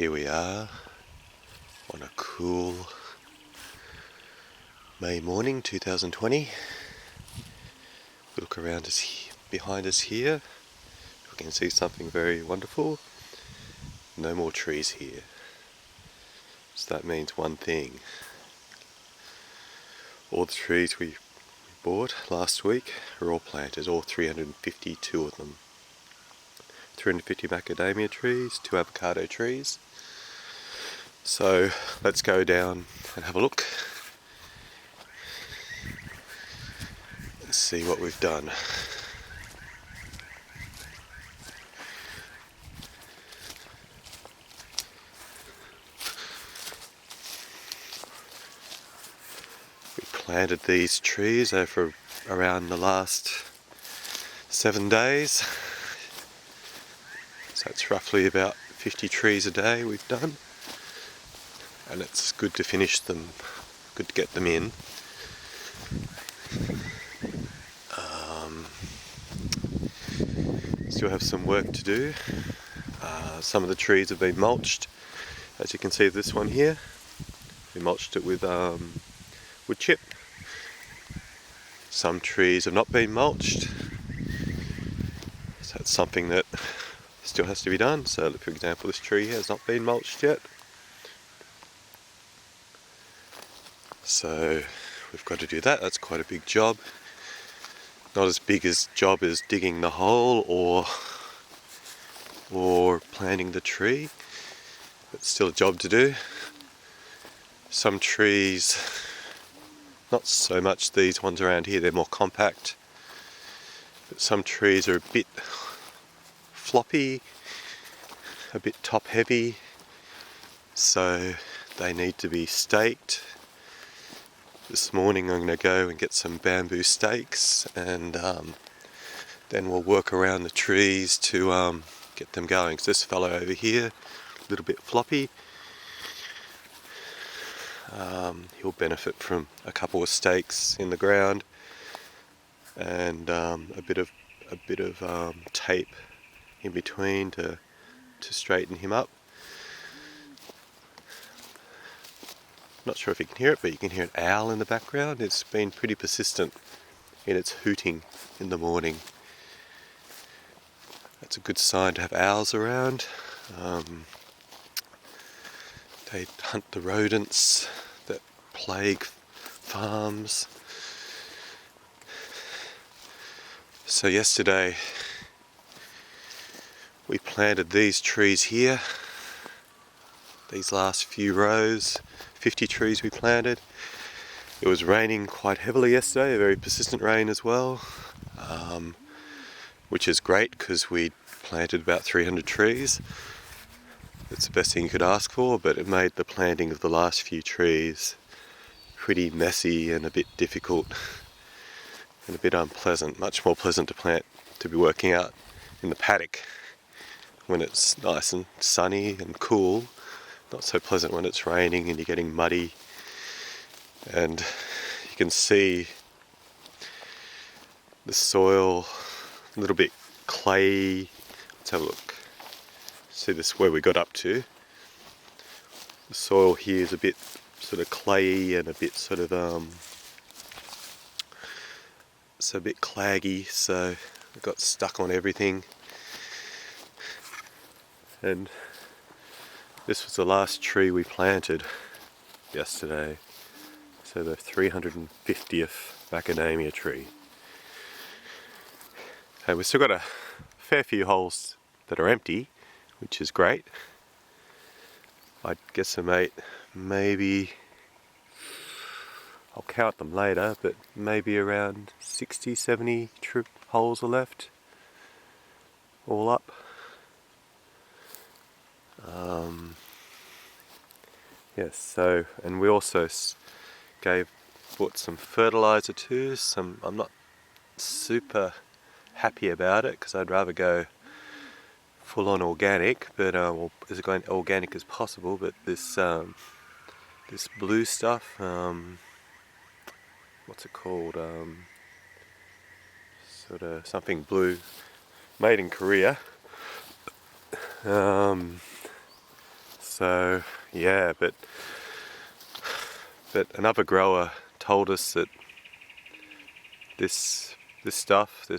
Here we are on a cool May morning 2020. We look around behind us here. We can see something very wonderful. No more trees here. So that means one thing. All the trees we bought last week are all planted, all 352 of them. 350 macadamia trees, 2 avocado trees. So let's go down and have a look and see what we've done. We planted these trees over around the last 7 days. So it's roughly about 50 trees a day we've done. And it's good to finish them, good to get them in. Still have some work to do. Some of the trees have been mulched. As you can see, this one here, we mulched it with wood chip. Some trees have not been mulched, so that's something that still has to be done. So for example, this tree here has not been mulched yet. So we've got to do that. That's quite a big job. Not as big a job as digging the hole or planting the tree, but still a job to do. Some trees, not so much these ones around here, they're more compact, but some trees are a bit floppy, a bit top heavy, so they need to be staked. This morning I'm going to go and get some bamboo stakes, and then we'll work around the trees to get them going. So this fellow over here, a little bit floppy, he'll benefit from a couple of stakes in the ground and a bit of tape in between to straighten him up. Not sure if you can hear it, but you can hear an owl in the background. It's been pretty persistent in its hooting in the morning. That's a good sign to have owls around. They hunt the rodents that plague farms. So yesterday we planted these trees here. These last few rows, 50 trees we planted. It was raining quite heavily yesterday, a very persistent rain as well, which is great because we planted about 300 trees. It's the best thing you could ask for, but it made the planting of the last few trees pretty messy and a bit difficult and a bit unpleasant. Much more pleasant to be working out in the paddock when it's nice and sunny and cool. Not so pleasant when it's raining and you're getting muddy, and you can see the soil a little bit clayey. Let's have a look. See this where we got up to. The soil here is a bit sort of clayey and a bit sort of a bit claggy, so it got stuck on everything. And this was the last tree we planted yesterday, so the 350th macadamia tree. And we've still got a fair few holes that are empty, which is great. I'd guesstimate maybe, I'll count them later, but maybe around 60, 70 holes are left, all up. Yes, so, and we also bought some fertilizer too. I'm not super happy about it because I'd rather go full on organic, but as organic as possible. But this blue stuff, what's it called? Sort of something blue, made in Korea. So So yeah, but another grower told us that this blue stuff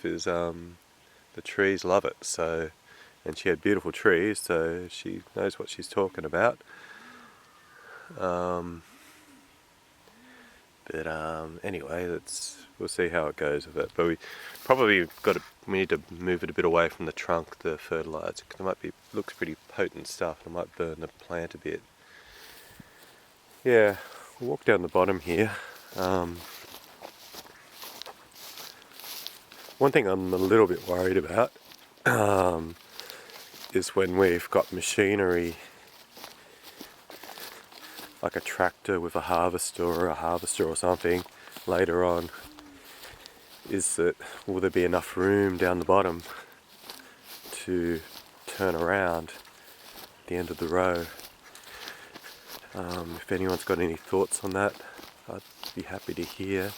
is the trees love it. So, and she had beautiful trees, so she knows what she's talking about. Anyway, we'll see how it goes with it. But we need to move it a bit away from the trunk, the fertilizer, because it looks pretty potent stuff. It might burn the plant a bit. Yeah, we'll walk down the bottom here. One thing I'm a little bit worried about is when we've got machinery like a tractor with a harvester or something later on, is that will there be enough room down the bottom to turn around at the end of the row? If anyone's got any thoughts on that, I'd be happy to hear.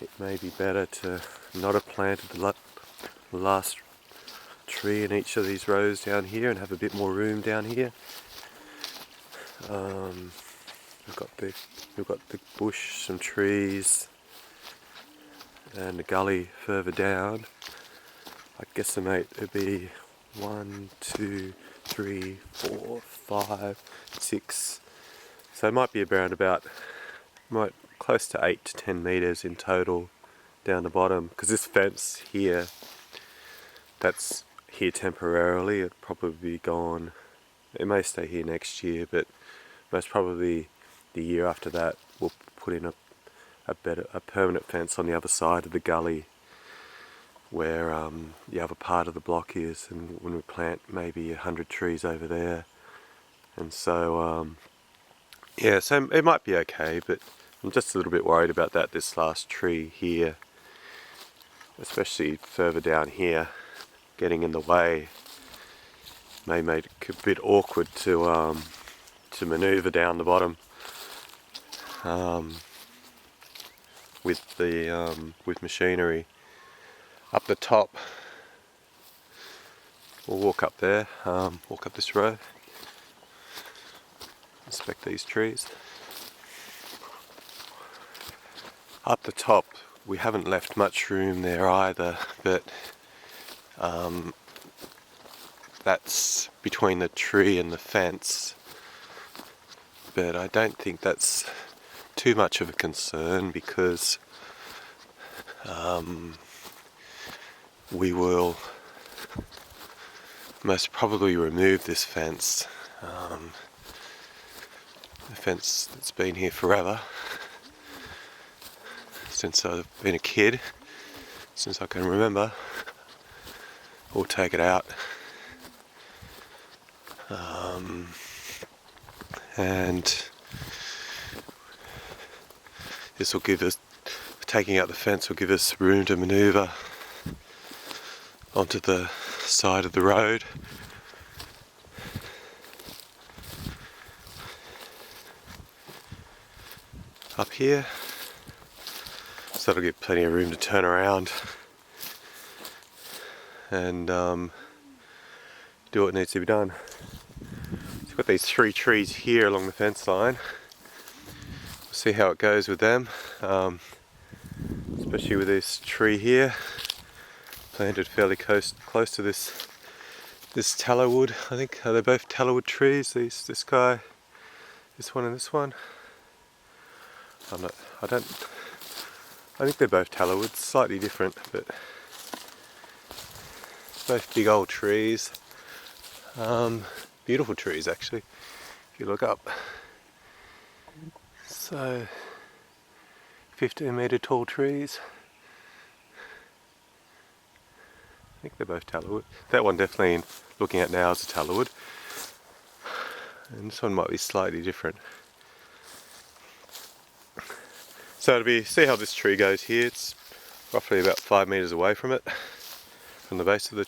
It may be better to not have planted the last tree in each of these rows down here and have a bit more room down here. We've got the bush, some trees, and the gully further down. I guesstimate it'd be 1, 2, 3, 4, 5, 6. So it might be around about close to 8 to 10 meters in total down the bottom. Because this fence here, that's here temporarily. It'll probably be gone. It may stay here next year, but most probably the year after that we'll put in a permanent fence on the other side of the gully where the other part of the block is, and when we plant maybe 100 trees over there. And so yeah, so it might be okay, but I'm just a little bit worried about this last tree here, especially further down here, getting in the way. May make it a bit awkward to manoeuvre down the bottom with machinery. Up the top, we'll walk up there, walk up this row, inspect these trees. Up the top, we haven't left much room there either, but that's between the tree and the fence. But I don't think that's too much of a concern, because we will most probably remove this fence. The fence that's been here forever, since I've been a kid, since I can remember. We'll take it out. And this will give us, taking out the fence will give us room to manoeuvre onto the side of the road. Up here, so that'll give plenty of room to turn around and do what needs to be done. So we've got these 3 trees here along the fence line. We'll see how it goes with them, especially with this tree here, planted fairly close to this tallow wood. I think they're both tallow wood trees. This guy, this one, and this one. I think they're both tallow wood, slightly different, but both big old trees. Beautiful trees, actually, if you look up. So 15-meter tall trees. I think they're both tallow wood. That one definitely, looking at now, is a tallow wood, and this one might be slightly different. So see how this tree goes here. It's roughly about 5 meters away from it, from the base of those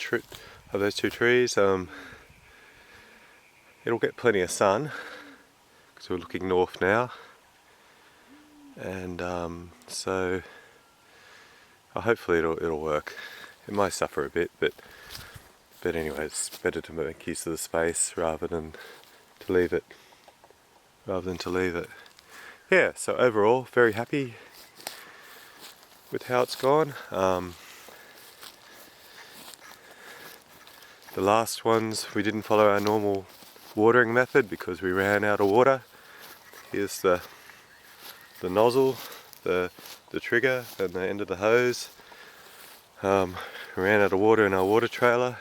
2 trees. It'll get plenty of sun because we're looking north now, and so hopefully it'll work. It might suffer a bit, but But anyway, it's better to make use of the space rather than to leave it. Yeah, so overall, very happy with how it's gone. The last ones we didn't follow our normal watering method because we ran out of water. Here's the nozzle, the trigger and the end of the hose. We ran out of water in our water trailer.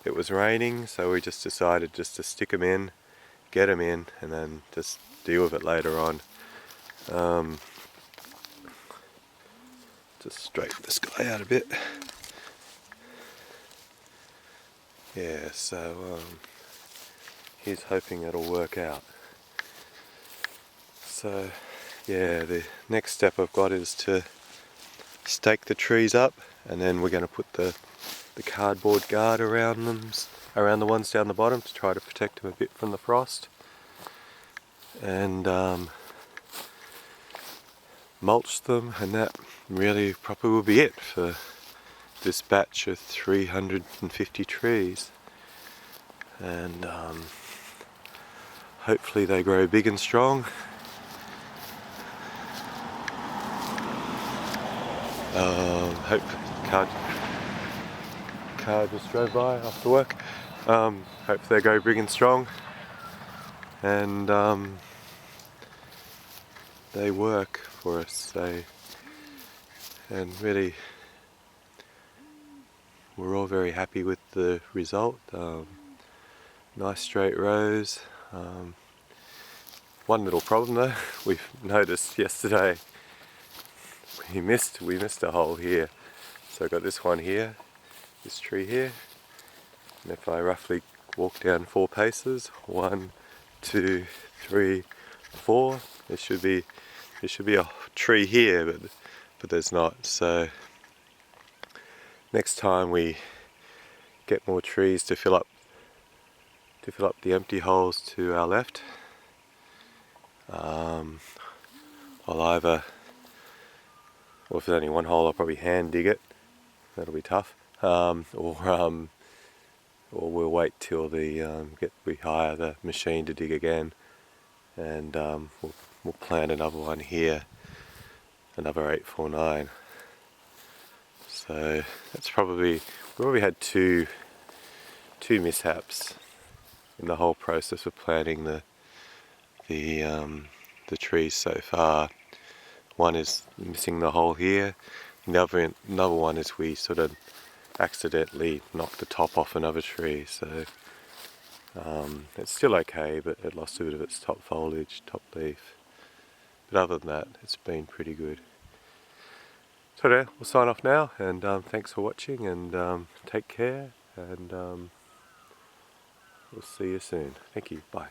It was raining, so we just decided just to stick them in, get them in, and then just deal with it later on. Just straighten this guy out a bit. Yeah, so he's hoping it'll work out. So yeah, the next step I've got is to stake the trees up, and then we're going to put the cardboard guard around them, around the ones down the bottom, to try to protect them a bit from the frost, and mulch them, and that really probably will be it for this batch of 350 trees. And hopefully they grow big and strong. Hope car just drove by after work. Hope they go big and strong, and they work for us. And really, we're all very happy with the result. Nice straight rows. One little problem though, we've noticed yesterday, we missed a hole here. So I got this one here, this tree here, and if I roughly walk down 4 paces, 1, 2, 3, 4, there should be a tree here, but there's not. So next time we get more trees to fill up the empty holes to our left, I'll either, or if there's only one hole, I'll probably hand dig it. That'll be tough. Or we'll wait till we hire the machine to dig again, and we'll plant another one here, another 849. So that's we probably had two mishaps in the whole process of planting the trees so far. One is missing the hole here. Another one is we sort of accidentally knocked the top off another tree. So it's still okay, but it lost a bit of its top foliage, top leaf. But other than that, it's been pretty good. So there, we'll sign off now, and thanks for watching, and take care, and we'll see you soon. Thank you. Bye.